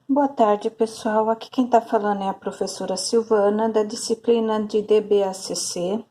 Boa tarde, pessoal. Aqui quem está falando é a professora Silvana, da disciplina de DBACC.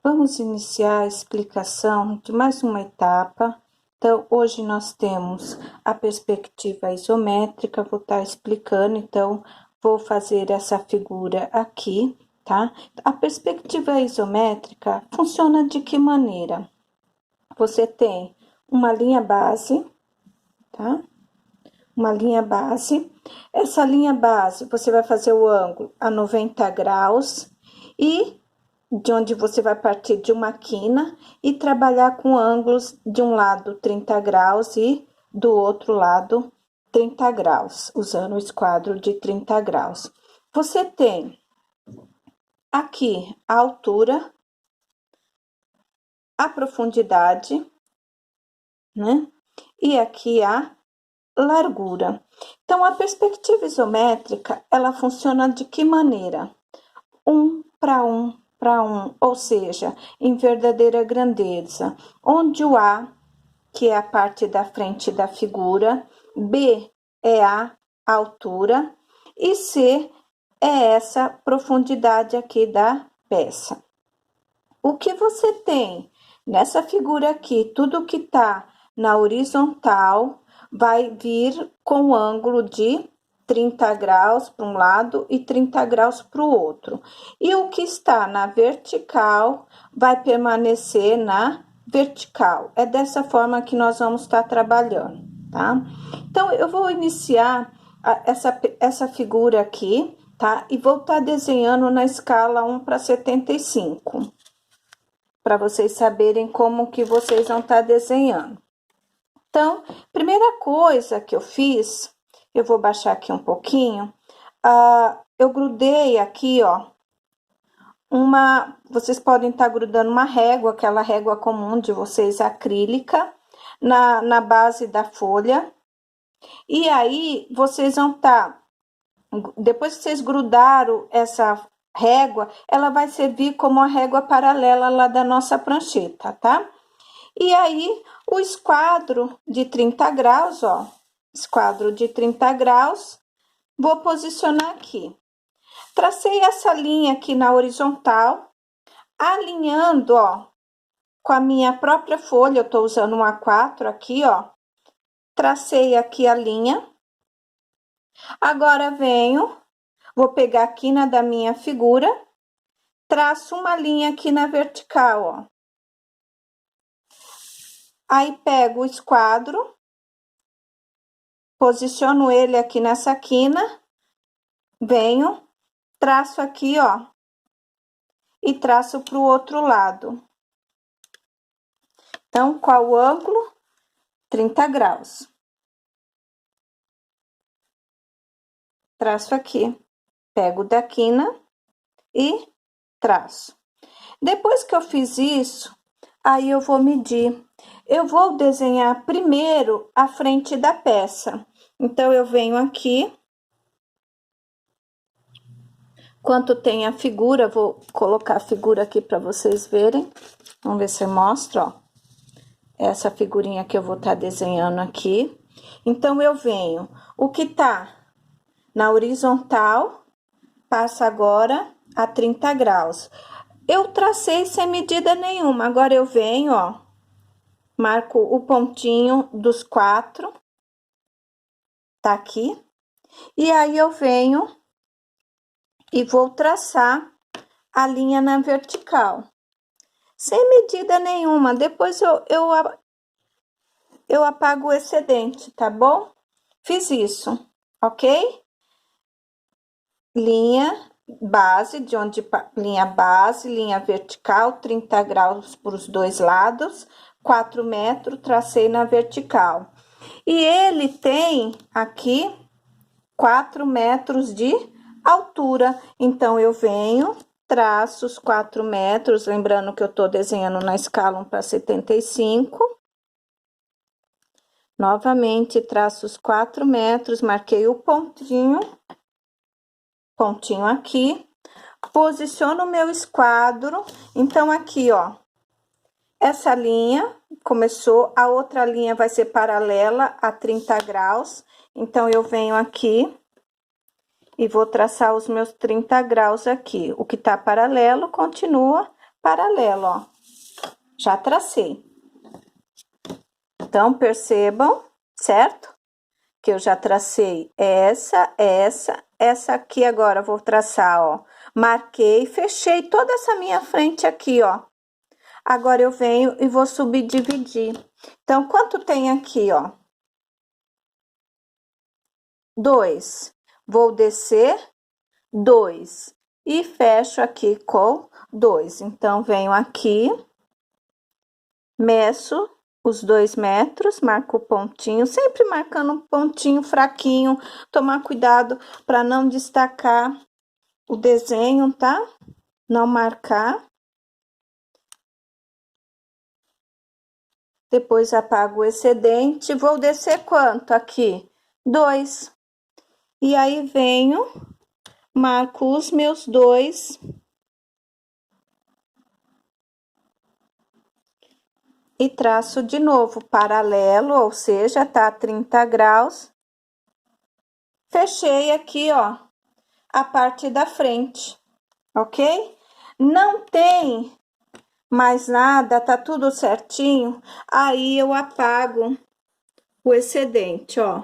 Vamos iniciar a explicação de mais uma etapa. Então, hoje nós temos a perspectiva isométrica, vou estar explicando, então, vou fazer essa figura aqui, tá? A perspectiva isométrica funciona de que maneira? Você tem uma linha base, tá? Uma linha base. Essa linha base, você vai fazer o ângulo a 90 graus e de onde você vai partir de uma quina e trabalhar com ângulos de um lado 30 graus e do outro lado 30 graus, usando o esquadro de 30 graus. Você tem aqui a altura, a profundidade, né? E aqui a largura. Então, a perspectiva isométrica, ela funciona de que maneira? 1 para 1 para 1, ou seja, em verdadeira grandeza, onde o A, que é a parte da frente da figura, B é a altura e C é essa profundidade aqui da peça. O que você tem nessa figura aqui, tudo que está na horizontal, vai vir com ângulo de 30 graus para um lado e 30 graus para o outro. E o que está na vertical vai permanecer na vertical. É dessa forma que nós vamos estar trabalhando, tá? Então, eu vou iniciar essa figura aqui, tá? E vou estar desenhando na escala 1 para 75. Para vocês saberem como que vocês vão estar desenhando. Então, primeira coisa que eu fiz, eu vou baixar aqui um pouquinho, eu grudei aqui, ó, vocês podem estar grudando uma régua, aquela régua comum de vocês, acrílica, na base da folha. E aí, vocês vão estar, depois que vocês grudaram essa régua, ela vai servir como a régua paralela lá da nossa prancheta, tá? E aí, o esquadro de 30 graus, ó, esquadro de 30 graus, vou posicionar aqui. Tracei essa linha aqui na horizontal, alinhando, ó, com a minha própria folha, eu tô usando um A4 aqui, ó. Tracei aqui a linha. Agora, venho, vou pegar a quina da minha figura, traço uma linha aqui na vertical, ó. Aí, pego o esquadro, posiciono ele aqui nessa quina, venho, traço aqui, ó, e traço para o outro lado. Então, qual o ângulo? 30 graus. Traço aqui, pego da quina e traço. Depois que eu fiz isso, aí eu vou medir. Eu vou desenhar primeiro a frente da peça. Então, eu venho aqui. Quanto tem a figura, vou colocar a figura aqui para vocês verem. Vamos ver se eu mostro, ó. Essa figurinha que eu vou estar desenhando aqui. Então, eu venho. O que tá na horizontal, passa agora a 30 graus. Eu tracei sem medida nenhuma. Agora, eu venho, ó. Marco o pontinho dos 4. Tá aqui. E aí, eu venho e vou traçar a linha na vertical. Sem medida nenhuma. Depois, eu apago o excedente, tá bom? Fiz isso, ok? Linha base, linha base, linha vertical, 30 graus para os dois lados, 4 metros, tracei na vertical. E ele tem aqui 4 metros de altura, então, eu venho, traço os 4 metros, lembrando que eu tô desenhando na escala 1 para 75. Novamente, traço os 4 metros, marquei o pontinho aqui, posiciono o meu esquadro, então, aqui, ó, essa linha começou, a outra linha vai ser paralela a 30 graus, então, eu venho aqui, E vou traçar os meus 30 graus aqui. O que tá paralelo, continua paralelo, ó. Já tracei. Então, percebam, certo? Que eu já tracei essa aqui agora, vou traçar, ó. Marquei, fechei toda essa minha frente aqui, ó. Agora, eu venho e vou subdividir. Então, quanto tem aqui, ó? 2. Vou descer 2. E fecho aqui com 2. Então, venho aqui, meço os 2 metros, marco o pontinho, sempre marcando um pontinho fraquinho, tomar cuidado para não destacar o desenho, tá? Não marcar. Depois apago o excedente, vou descer quanto aqui? 2. E aí, venho, marco os meus 2. E traço de novo paralelo, ou seja, tá 30 graus. Fechei aqui, ó, a parte da frente, ok? Não tem mais nada, tá tudo certinho, aí eu apago o excedente, ó.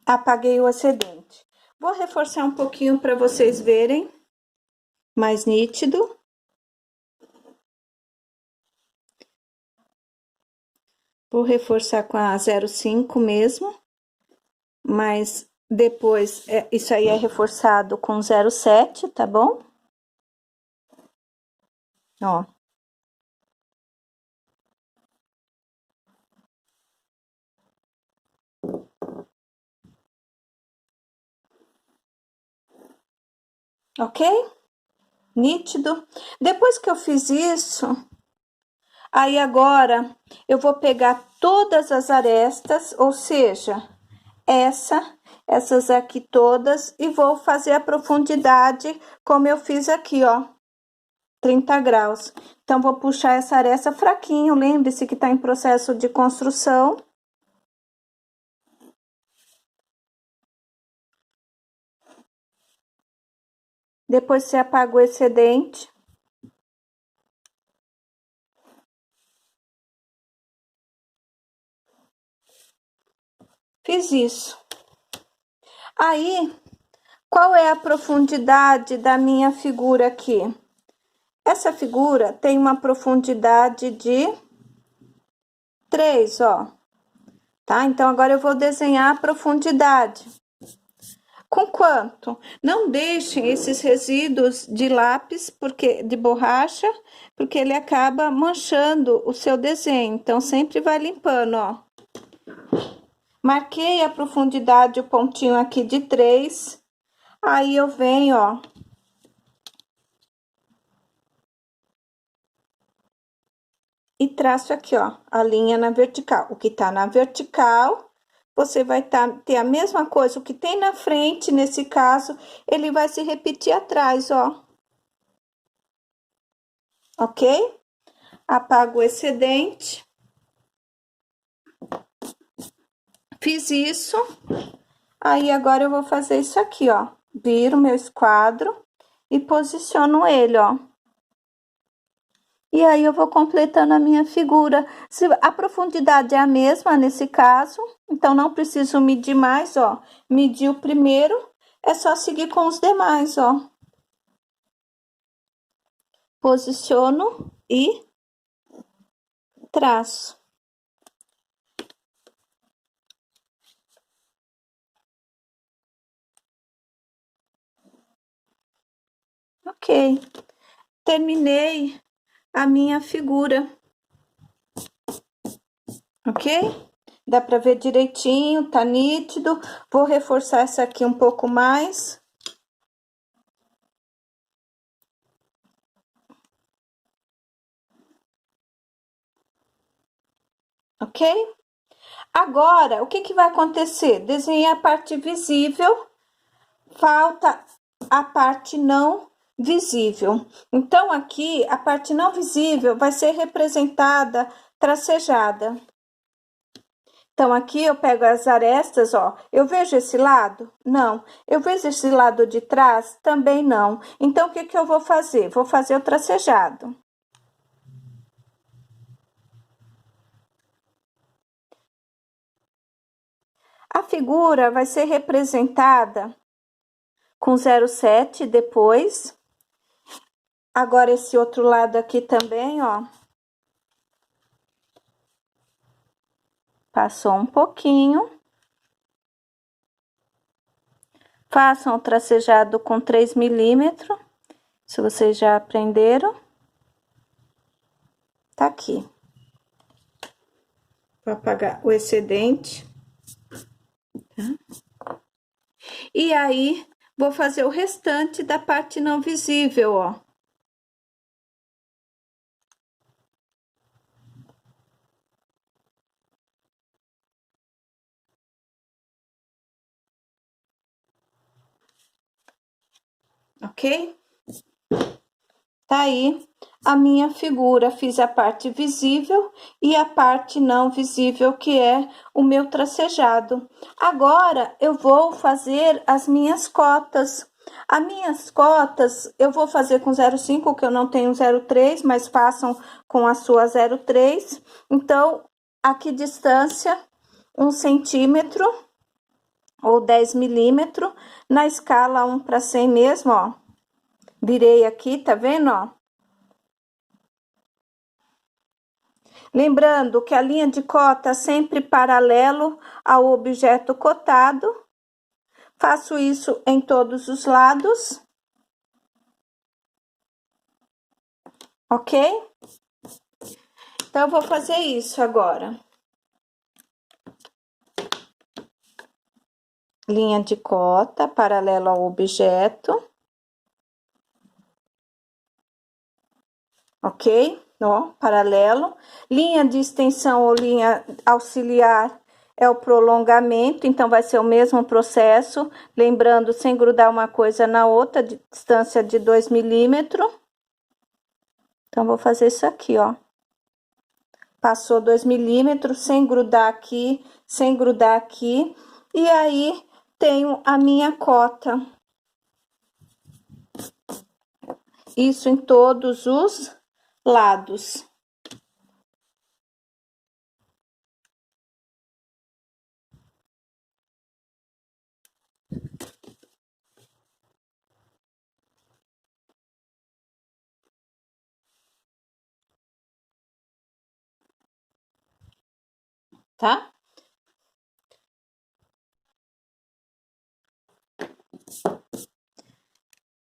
Apaguei o excedente. Vou reforçar um pouquinho para vocês verem mais nítido. Vou reforçar com a 0,5 mesmo, mas depois, isso aí é reforçado com 0,7, tá bom? Ó. Ok? Nítido. Depois que eu fiz isso, aí agora eu vou pegar todas as arestas, ou seja, essas aqui todas, e vou fazer a profundidade como eu fiz aqui, ó, 30 graus. Então, vou puxar essa aresta fraquinho, lembre-se que tá em processo de construção. Depois, você apaga o excedente. Fiz isso. Aí, qual é a profundidade da minha figura aqui? Essa figura tem uma profundidade de 3, ó. Tá? Então, agora eu vou desenhar a profundidade. Com quanto? Não deixem esses resíduos de lápis, de borracha, porque ele acaba manchando o seu desenho. Então, sempre vai limpando, ó. Marquei a profundidade, o pontinho aqui de 3. Aí, eu venho, ó. E traço aqui, ó, a linha na vertical. O que tá na vertical, você vai ter a mesma coisa. O que tem na frente, nesse caso, ele vai se repetir atrás, ó. Ok? Apago o excedente. Fiz isso. Aí, agora eu vou fazer isso aqui, ó. Viro meu esquadro e posiciono ele, ó. E aí, eu vou completando a minha figura. Se a profundidade é a mesma nesse caso, então, não preciso medir mais, ó. Medi o primeiro, é só seguir com os demais, ó. Posiciono e traço. Ok. Terminei a minha figura. Ok? Dá pra ver direitinho, tá nítido. Vou reforçar essa aqui um pouco mais. Ok? Agora, o que que vai acontecer? Desenhei a parte visível, falta a parte não visível. Então, aqui, a parte não visível vai ser representada tracejada. Então, aqui eu pego as arestas, ó. Eu vejo esse lado? Não. Eu vejo esse lado de trás? Também não. Então, o que que eu vou fazer? Vou fazer o tracejado. A figura vai ser representada com 0,7 depois. Agora, esse outro lado aqui também, ó. Passou um pouquinho. Façam o tracejado com 3 milímetros, se vocês já aprenderam. Tá aqui. Vou apagar o excedente. Tá? E aí, vou fazer o restante da parte não visível, ó. Ok? Tá aí a minha figura. Fiz a parte visível e a parte não visível, que é o meu tracejado. Agora, eu vou fazer as minhas cotas. As minhas cotas, eu vou fazer com 0,5, que eu não tenho 0,3, mas façam com a sua 0,3. Então, a que distância? 1 centímetro ou 10 milímetros, na escala 1 para 100 mesmo, ó. Virei aqui, tá vendo, ó? Lembrando que a linha de cota é sempre paralelo ao objeto cotado. Faço isso em todos os lados. Ok? Então, eu vou fazer isso agora. Linha de cota, paralelo ao objeto. Ok? Ó, paralelo. Linha de extensão ou linha auxiliar é o prolongamento, então vai ser o mesmo processo. Lembrando, sem grudar uma coisa na outra, de distância de 2 milímetros. Então, vou fazer isso aqui, ó. Passou 2 milímetros, sem grudar aqui, sem grudar aqui. E aí, tenho a minha cota. Isso em todos os lados. Tá?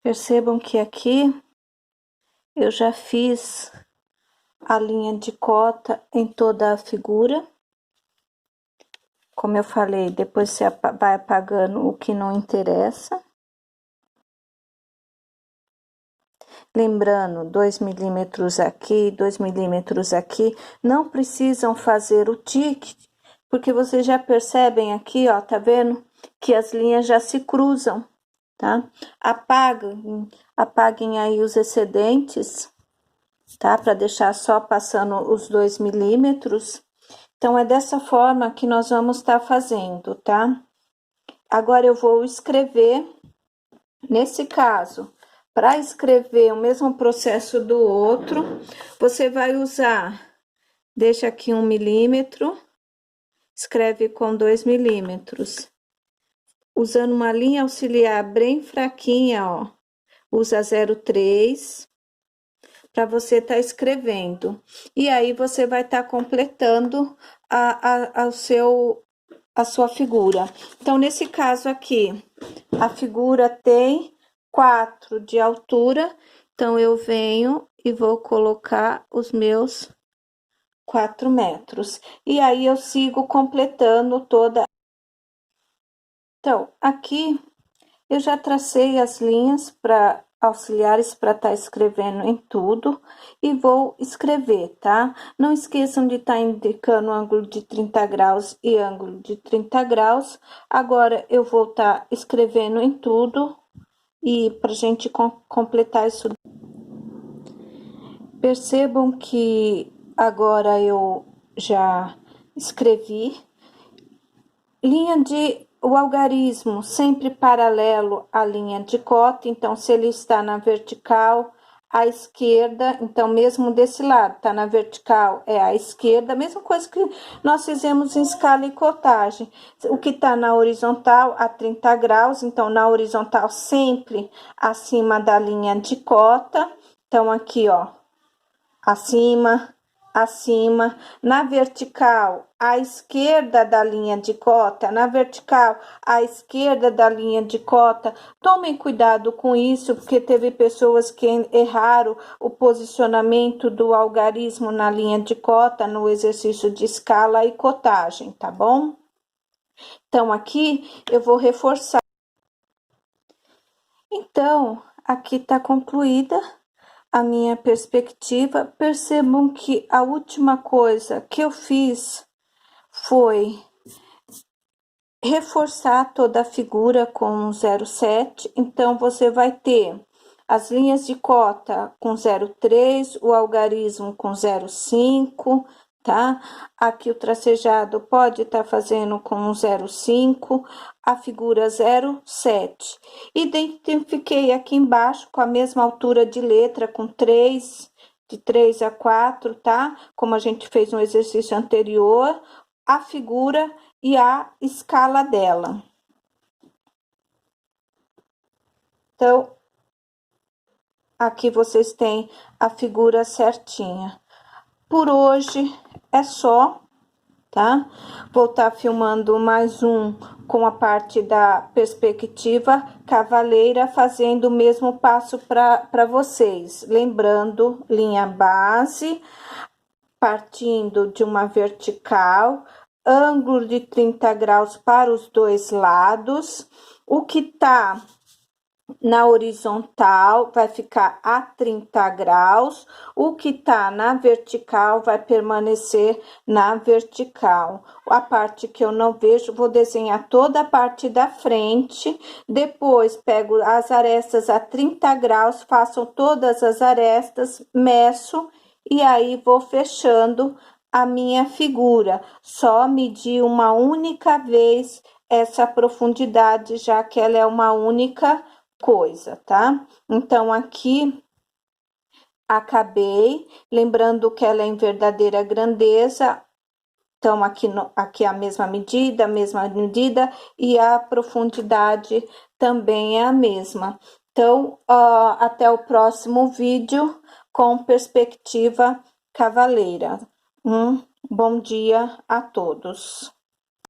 Percebam que aqui eu já fiz a linha de cota em toda a figura. Como eu falei, depois você vai apagando o que não interessa. Lembrando, 2 milímetros aqui, 2 milímetros aqui. Não precisam fazer o tique, porque vocês já percebem aqui, ó, tá vendo? Que as linhas já se cruzam, tá? Apaguem aí os excedentes, tá? Para deixar só passando os 2 milímetros. Então, é dessa forma que nós vamos estar fazendo, tá? Agora, eu vou escrever, nesse caso, para escrever o mesmo processo do outro, você vai usar, deixa aqui 1 milímetro, escreve com 2 milímetros. Usando uma linha auxiliar bem fraquinha, ó, usa 0,3 para você estar escrevendo. E aí, você vai estar completando a sua figura. Então, nesse caso aqui, a figura tem 4 de altura, então, eu venho e vou colocar os meus 4 metros. E aí, eu sigo completando toda. Então, aqui, eu já tracei as linhas para auxiliares para estar escrevendo em tudo e vou escrever, tá? Não esqueçam de estar indicando ângulo de 30 graus e ângulo de 30 graus. Agora, eu vou estar escrevendo em tudo e pra gente completar isso. Percebam que agora eu já escrevi O algarismo sempre paralelo à linha de cota, então se ele está na vertical, à esquerda, então mesmo desse lado, tá na vertical é à esquerda, mesma coisa que nós fizemos em escala e cotagem. O que tá na horizontal a 30 graus, então na horizontal sempre acima da linha de cota. Então aqui, ó, acima, acima, na vertical, à esquerda da linha de cota, na vertical, à esquerda da linha de cota. Tomem cuidado com isso, porque teve pessoas que erraram o posicionamento do algarismo na linha de cota, no exercício de escala e cotagem, tá bom? Então, aqui eu vou reforçar. Então, aqui tá concluída a minha perspectiva. Percebam que a última coisa que eu fiz foi reforçar toda a figura com 0,7. Então, você vai ter as linhas de cota com 0,3, o algarismo com 0,5, tá? Aqui o tracejado pode estar fazendo com 0,5, a figura 0,7. Identifiquei aqui embaixo com a mesma altura de letra, com 3, de 3 a 4, tá? Como a gente fez no exercício anterior, a figura e a escala dela. Então, aqui vocês têm a figura certinha. Por hoje é só, tá? Vou estar filmando mais um com a parte da perspectiva cavaleira, fazendo o mesmo passo para vocês. Lembrando, linha base, partindo de uma vertical, ângulo de 30 graus para os dois lados. O que tá na horizontal vai ficar a 30 graus, o que tá na vertical vai permanecer na vertical. A parte que eu não vejo, vou desenhar toda a parte da frente, depois pego as arestas a 30 graus, faço todas as arestas, meço e aí vou fechando a minha figura. Só medir uma única vez essa profundidade, já que ela é uma única coisa, tá? Então, aqui acabei, lembrando que ela é em verdadeira grandeza. Então, aqui a mesma medida e a profundidade também é a mesma. Então, até o próximo vídeo com perspectiva cavaleira. Bom dia a todos.